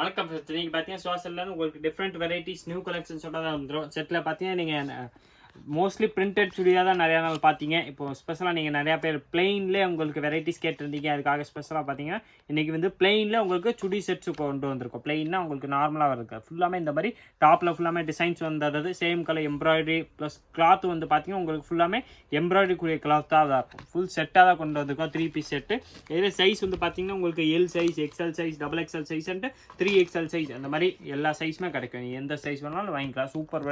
வணக்கம் சார். நீங்கள் பார்த்தீங்கன்னா சுவாசல்ல உங்களுக்கு டிஃப்ரெண்ட் வெரைட்டிஸ் நியூ கலெக்ஷன்ஸோட தான் வந்துடும். செட்டில் பார்த்தீங்கன்னா நீங்கள் மோஸ்ட்லி பிரிண்டட் சுடியாக தான் நிறையா நாள் பார்த்தீங்க. இப்போ ஸ்பெஷலாக நீங்கள் நிறையா பேர் பிளெயின்லேயே உங்களுக்கு வெரைட்டிஸ் கேட்டிருந்தீங்க. அதுக்காக ஸ்பெஷலாக பார்த்தீங்கன்னா இன்றைக்கி வந்து பிளெயினில் உங்களுக்கு சுடி செட்ஸ் கொண்டு வந்திருக்கும். பிளெயின்னா உங்களுக்கு நார்மலாக வருது ஃபுல்லாமே இந்த மாதிரி டாப்பில் ஃபுல்லாமே டிசைன்ஸ் வந்தது same colour embroidery plus cloth வந்து பார்த்தீங்கன்னா உங்களுக்கு ஃபுல்லாமே எம்ப்ராய்டரி கூடிய கிளாத்தாக தான் இருக்கும். ஃபுல் செட்டாக தான் கொண்டு வந்திருக்கோம். 3 பீஸ் செட்டு. இதில் சைஸ் வந்து பார்த்தீங்கன்னா உங்களுக்கு L size, XL size, XXL size and 3XL size அந்த மாதிரி எல்லா சைஸுமே கிடைக்கும். நீங்கள் எந்த சைஸ் வேணாலும் வாங்கிக்கலாம். சூப்பர்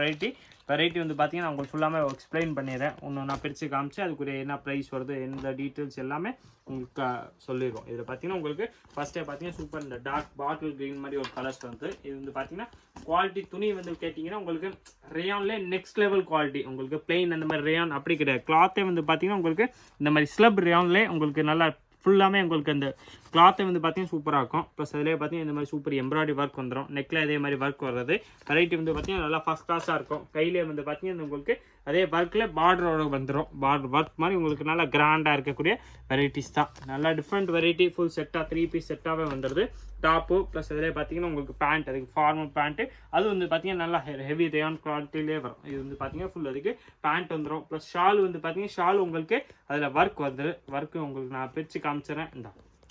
வெரைட்டி வந்து பார்த்தீங்கன்னா உங்களுக்கு ஃபுல்லாமே எக்ஸ்பிளைன் பண்ணிடுறேன். ஒன்று நான் பிரித்து காமிச்சு அதுக்குரிய என்ன ப்ரைஸ் வருது எந்த டீட்டெயில்ஸ் எல்லாமே உங்களுக்கு சொல்லிடுவோம். இதில் பார்த்தீங்கன்னா உங்களுக்கு ஃபஸ்ட்டே பார்த்தீங்கன்னா சூப்பர் இந்த டார்க் பாட்டில் க்ரீன் மாதிரி ஒரு கலர்ஸ் வந்து இது வந்து பார்த்தீங்கன்னா குவாலிட்டி துணி வந்து கேட்டிங்கன்னா உங்களுக்கு ரேயான்லேயே நெக்ஸ்ட் லெவல் குவாலிட்டி. உங்களுக்கு பிளெயின் அந்த மாதிரி ரேயான் அப்படி கிடையாது. கிளாத்தே வந்து பார்த்தீங்கன்னா உங்களுக்கு இந்த மாதிரி ஸ்லப் ரேயான்லேயே உங்களுக்கு நல்லா ஃபுல்லாமே உங்களுக்கு அந்த கிளாத்தை வந்து பார்த்தீங்கன்னா சூப்பராக இருக்கும். ப்ளஸ் அதிலே பார்த்தீங்கன்னா இந்த மாதிரி சூப்பர் எம்ப்ராய்டரி ஒர்க் வந்துடும். நெக்கில் இதே மாதிரி ஒர்க் வர்றது வெரைட்டி வந்து பார்த்தீங்கன்னா நல்லா ஃபஸ்ட் கிளாஸாக இருக்கும். கையிலே வந்து பார்த்தீங்கன்னா உங்களுக்கு அதே ஒர்க்கில் பார்டரோட வந்துடும். பார்டர் ஒர்க் மாதிரி உங்களுக்கு நல்லா கிராண்டாக இருக்கக்கூடிய வெரைட்டிஸ் தான். நல்லா டிஃப்ரெண்ட் வெரைட்டி ஃபுல் செட்டாக 3 பீஸ் செட்டாகவே வந்துடுது. டாப்பு ப்ளஸ் அதிலே பார்த்தீங்கன்னா உங்களுக்கு பேண்ட், அதுக்கு ஃபார்மல் பேண்ட்டு அது வந்து பார்த்தீங்கன்னா நல்லா ஹெவி ரேயான் குவாலிட்டிலே வரும். இது வந்து பார்த்தீங்கன்னா ஃபுல் அதுக்கு பேண்ட் வந்துடும். ப்ளஸ் ஷால் வந்து பார்த்தீங்கன்னா ஷால் உங்களுக்கு அதில் ஒர்க் வந்துடும். ஒர்க்கு உங்களுக்கு நான் பிரித்து காமிச்சிடறேன். இந்த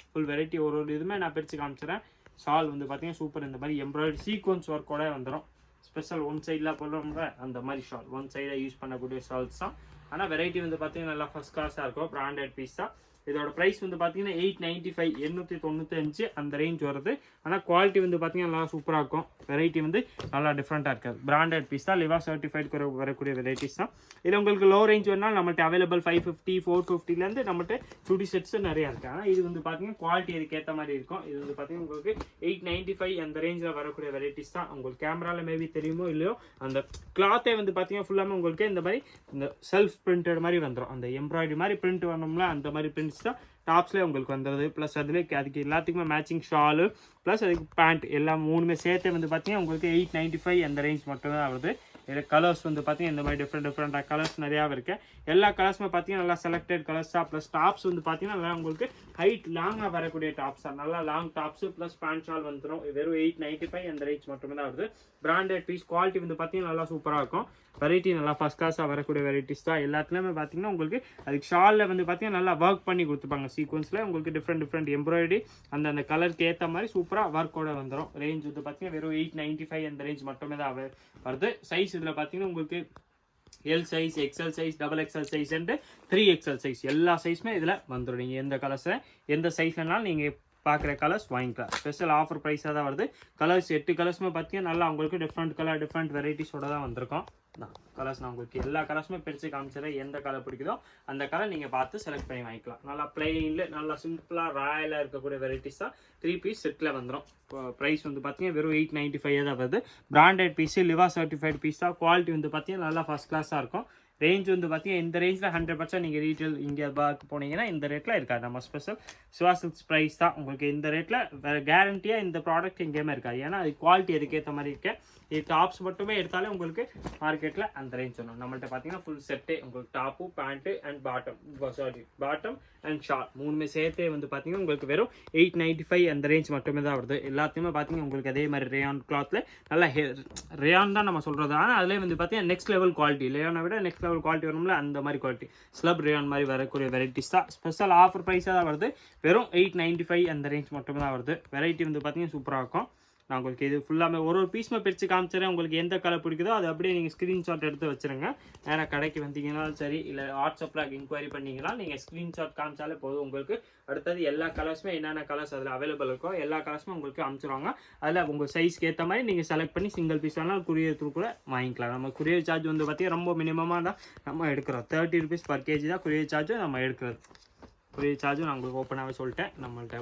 ஃபுல் வெரைட்டி ஒரு இதுவுமே நான் பிரித்து காமிச்சிடறேன். ஷால் வந்து பார்த்தீங்கன்னா சூப்பர் இந்த மாதிரி எம்ப்ராய்டரி சீக்வன்ஸ் ஒர்க்கோட வந்துடும். ஸ்பெஷல் ஒன் சைடில் போடுறோம்ல அந்த மாதிரி ஷால் ஒன் சைடில் யூஸ் பண்ணக்கூடிய ஷால்ஸ் தான். ஆனால் வெரைட்டி வந்து பார்த்தீங்கன்னா நல்லா ஃபஸ்ட் கிளாஸாக இருக்கும். பிராண்டட் பீஸ் தான். இதோட ப்ரைஸ் வந்து பார்த்தீங்கன்னா 895 895 அந்த ரேஞ்ச் வருது. ஆனால் குவாலிட்டி வந்து பார்த்தீங்கன்னா நல்லா சூப்பராக இருக்கும். வெரைட்டி வந்து நல்லா டிஃப்ரெண்ட்டாக இருக்காது. பிராண்டட் பீஸ் தான். லிவா சர்டிஃபைட் வரக்கூடிய வெரைட்டிஸ் தான். இதில் உங்களுக்கு லோ ரேஞ்ச் வேணாலும் நம்மள்ட்ட அவைலபிள் 550 450லேருந்து நம்மள்ட்ட சுடி செட்ஸ் நிறையா இருக்குது. ஆனால் இது வந்து பார்த்தீங்கன்னா குவாலிட்டி அதுக்கேற்ற மாதிரி இருக்கும். இது வந்து பார்த்தீங்கன்னா உங்களுக்கு 895 அந்த ரேஞ்சில் வரக்கூடிய வெரைட்டிஸ் தான். உங்களுக்கு கேமராவில் மேபி தெரியுமோ இல்லையோ அந்த கிளாத்தே வந்து பார்த்தீங்கன்னா ஃபுல்லாமே உங்களுக்கு இந்த மாதிரி இந்த செல்ஃப் பிரிண்டட் மாதிரி வந்துடும். அந்த எம்ப்ராய்டரி மாதிரி பிரிண்ட் வரணும்ல அந்த மாதிரி பிரிண்ட் தான் டாப்ஸ்லேயே உங்களுக்கு வந்துடுது. ப்ளஸ் அதுலேயே அதுக்கு எல்லாத்துக்குமே மேட்சிங் ஷாலு ப்ளஸ் அதுக்கு பேண்ட் எல்லாம் மூணுமே சேர்த்து வந்து பார்த்தீங்கன்னா உங்களுக்கு 895 அந்த ரேஞ்ச் மட்டும்தான் வருது. இதில் கலர்ஸ் வந்து பார்த்தீங்கன்னா இந்த மாதிரி டிஃப்ரெண்ட்டாக கலர்ஸ் நிறையாவே இருக்குது. எல்லா கலர்ஸுமே பார்த்தீங்கன்னா நல்லா செலக்டட் கலர்ஸ் தான். ப்ளஸ் டாப்ஸ் வந்து பார்த்தீங்கன்னா நல்லா உங்களுக்கு ஹைட் லாங்காக வரக்கூடிய டாப்ஸ் தான். நல்லா long tops plus pant shawl வந்துடும். வெறும் 895 அந்த ரேஞ்ச் மட்டுமே தான் வருது. பிராண்டட் பீஸ் குவாலிட்டி வந்து பார்த்தீங்கன்னா நல்லா சூப்பராக இருக்கும். வெரைட்டி நல்லா ஃபஸ்ட் கிளாஸாக வரக்கூடிய வெரைட்டிஸ் தான். எல்லாத்துலேயுமே பார்த்தீங்கன்னா உங்களுக்கு அதுக்கு ஷாலில் வந்து பார்த்தீங்கன்னா நல்லா ஒர்க் பண்ணி கொடுத்துப்பாங்க. சீக்வன்ஸில் உங்களுக்கு டிஃப்ரெண்ட் எம்ப்ராய்டரி அந்த கலருக்கு ஏற்ற மாதிரி சூப்பராக ஒர்க்கோட வந்துடும். ரேஞ்ச் வந்து பார்த்தீங்கன்னா வெறும் 895 அந்த ரேஞ்ச் மட்டுமே தான் வருது. சைஸ் இதில் பார்த்தீங்கன்னா உங்களுக்கு L size, XL size, XXL size and 3XL size எல்லா சைஸுமே இதில் வந்துடும். நீங்கள் எந்த கலர்ஸை எந்த சைஸ்லனாலும் நீங்கள் பார்க்குற கலர்ஸ் வாங்கிக்கலாம். ஸ்பெஷல் ஆஃபர் ப்ரைஸாக தான் வருது. கலர்ஸ் 8 கலர்ஸுமே பார்த்தீங்கன்னா நல்லா உங்களுக்கு டிஃப்ரெண்ட் வெரைட்டிஸோட தான் வந்திருக்கும். கலர்ஸ் நான் உங்களுக்கு எல்லா கலர்ஸுமே பிரித்து காமிச்சிடறேன். எந்த கலர் பிடிக்குதோ அந்த கலர் நீங்கள் பார்த்து செலக்ட் பண்ணி வாங்கிக்கலாம். நல்லா பிளெயினில் நல்லா சிம்பிளாக ராயலாக இருக்கக்கூடிய வெரைட்டிஸ் தான் 3 பீஸ் செட்டில் வந்துடும். ப்ரைஸ் வந்து பார்த்தீங்கன்னா வெறும் 895 தான் வருது. பிராண்டட் பீஸு லிவா சர்டிஃபைட் பீஸ் தான். குவாலிட்டி வந்து பார்த்தீங்கன்னா நல்லா ஃபஸ்ட் கிளாஸாக இருக்கும். ரேஞ்ச் வந்து பார்த்தீங்கன்னா இந்த ரேஞ்சில் 100% நீங்கள் ரீட்டெயில் இங்கே பார்க்க போனீங்கன்னா இந்த ரேட்டில் இருக்காது. நம்ம ஸ்பெஷல் சிவாசில்க்ஸ் ப்ரைஸ் தான். உங்களுக்கு இந்த ரேட்டில் வேறு கேரண்டியாக இந்த ப்ராடக்ட் எங்கேயுமே இருக்காது. ஏன்னா அது குவாலிட்டி அதுக்கேற்ற மாதிரி இருக்கு. இது டாப்ஸ் மட்டுமே எடுத்தாலே உங்களுக்கு மார்க்கெட்டில் அந்த ரேஞ்ச் வரும். நம்மள்ட்ட பார்த்தீங்கன்னா ஃபுல் செட்டே உங்களுக்கு top, pant and bottom and short மூணுமே சேர்த்தே வந்து பார்த்தீங்கன்னா உங்களுக்கு வெறும் 895 அந்த ரேஞ்ச் மட்டுமே தான் வருது. எல்லாத்தையுமே பார்த்தீங்கன்னா உங்களுக்கு அதே மாதிரி ரேயான் கிளாத்தில் நல்லா ரேயான் தான் நம்ம சொல்கிறது. ஆனால் அதிலே வந்து பார்த்தீங்கன்னா நெக்ஸ்ட் லெவல் குவாலிட்டி ரேயானை விட நெக்ஸ்ட் லெவல் குவாலிட்டி வரும்ல அந்த மாதிரி குவாலிட்டி ஸ்லப் ரேயான் மாதிரி வரக்கூடிய வெரைட்டிஸ் தான். ஸ்பெஷல் ஆஃபர் ப்ரைஸாக தான் வருது. வெறும் 895 அந்த ரேஞ்ச் மட்டுமே தான் வருது. வெரைட்டி வந்து பார்த்தீங்கன்னா சூப்பராக இருக்கும். நான் உங்களுக்கு இது ஃபுல்லாமே ஒரு பீஸ்மே பிரித்து காமிச்சிடறேன். உங்களுக்கு எந்த கலர் பிடிக்குதோ அது அப்படியே நீங்கள் ஸ்க்ரீன்ஷாட் எடுத்து வச்சுருங்க. நேராக கடைக்கு வந்தீங்கன்னாலும் சரி இல்லை வாட்ஸ்அப்பில் இன்கொயரி பண்ணிங்கன்னா நீங்கள் ஸ்க்ரீன்ஷாட் காமிச்சாலே போதும். உங்களுக்கு அடுத்தது எல்லா கலர்ஸுமே என்னென்ன கலர்ஸ் அதில் அவைலபிள் இருக்கோ எல்லா கலர்ஸுமே உங்களுக்கு அனுப்பிச்சிடுவாங்க. அதில் உங்கள் சைஸ்க்கு ஏற்ற மாதிரி நீங்கள் செலக்ட் பண்ணி சிங்கிள் பீஸ் வேணாலும் குரியர் த்ரூ கூட வாங்கிக்கலாம். நம்ம குரியர் சார்ஜ் வந்து பார்த்தீங்கன்னா ரொம்ப மினிமமாக தான் நம்ம எடுக்கிறோம். 30 rupees per kg தான் குரியர் சார்ஜும் நம்ம எடுக்கிறது. குரியர் சார்ஜும் நான் உங்களுக்கு ஓப்பனாகவே சொல்லிட்டேன். நம்மள்ட்ட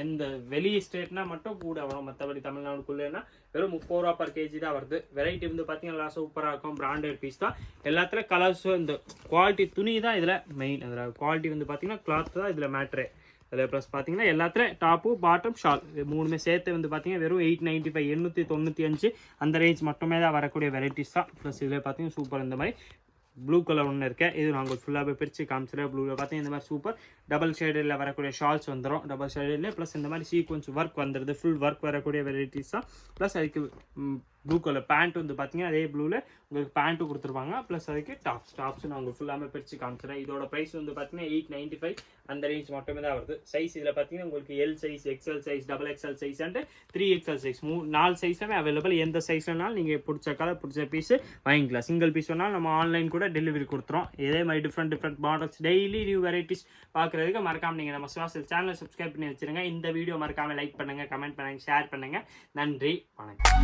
எந்த வெளி ஸ்டேட்னா மட்டும் கூட வரும். மற்றபடி தமிழ்நாடுக்குள்ளேன்னா வெறும் 30 ரூபா per kg தான் வருது. வெரைட்டி வந்து பார்த்தீங்கன்னா சூப்பராக இருக்கும். பிராண்டட் பீஸ் தான். எல்லாத்துல கலர்ஸும் இந்த குவாலிட்டி துணி தான் இதில் மெயின். அதில் குவாலிட்டி வந்து பார்த்தீங்கன்னா கிளாத் தான் இதில் மேட்ரு. அதில் ப்ளஸ் பார்த்தீங்கன்னா எல்லாத்துலேயும் டாப்பு, பாட்டம், ஷால் மூணுமே சேர்த்து வந்து பார்த்தீங்கன்னா வெறும் 895 895 அந்த ரேஞ்ச் மட்டுமே தான் வரக்கூடிய வெரைட்டிஸ் தான். ப்ளஸ் இதில் பார்த்தீங்கன்னா சூப்பர் இந்த மாதிரி ப்ளூ கலர் ஒன்று இருக்கு. இது நான் உங்களுக்கு ஃபுல்லாகவே பிரித்து காமிச்சிடுறேன். ப்ளூவில் பார்த்தீங்கன்னா இந்த மாதிரி சூப்பர் டபுள் ஷேடில் வரக்கூடிய ஷால்ஸ் வந்துடும். டபுள் ஷேடில் ப்ளஸ் இந்த மாதிரி சீக்வன்ஸ் ஒர்க் வந்துடுது. ஃபுல் ஒர்க் வரக்கூடிய வெரைட்டிஸ் தான். ப்ளஸ் அதுக்கு ப்ளூ கலர் பேண்ட் வந்து பார்த்தீங்கன்னா அதே ப்ளூவில் உங்களுக்கு பேண்ட்டும் கொடுத்துருப்பாங்க. ப்ளஸ் அதுக்கு டாப்ஸ் நான் உங்களுக்கு ஃபுல்லாமே பிரித்து காமிச்சிடுறேன். இதோட ப்ரைஸ் வந்து பார்த்தீங்கன்னா 895 அந்த ரேஞ்ச் மட்டுமே தான் வருது. சைஸ் இதில் பார்த்தீங்கன்னா உங்களுக்கு L size, XL size, double XL size and 3XL size 4 சைஸுமே அவைலபிள். எந்த சைஸ்னாலும் நீங்கள் பிடிச்ச கலர் பிடிச்ச பீஸு வாங்கிக்கலாம். சிங்கிள் பீஸ் வேணாலும் நம்ம ஆன்லைன் கூட டெலிவரி கொடுத்துரும். இதே மாதிரி different models daily new varieties பார்க்குறதுக்கு மறக்காம நீங்கள் நம்ம சிவாசல் சேனலை சப்ஸ்கிரைப் பண்ணி வச்சுருங்க. இந்த வீடியோ மறக்காமல் லைக் பண்ணுங்கள், கமெண்ட் பண்ணுங்கள், ஷேர் பண்ணுங்கள். நன்றி, வணக்கம்.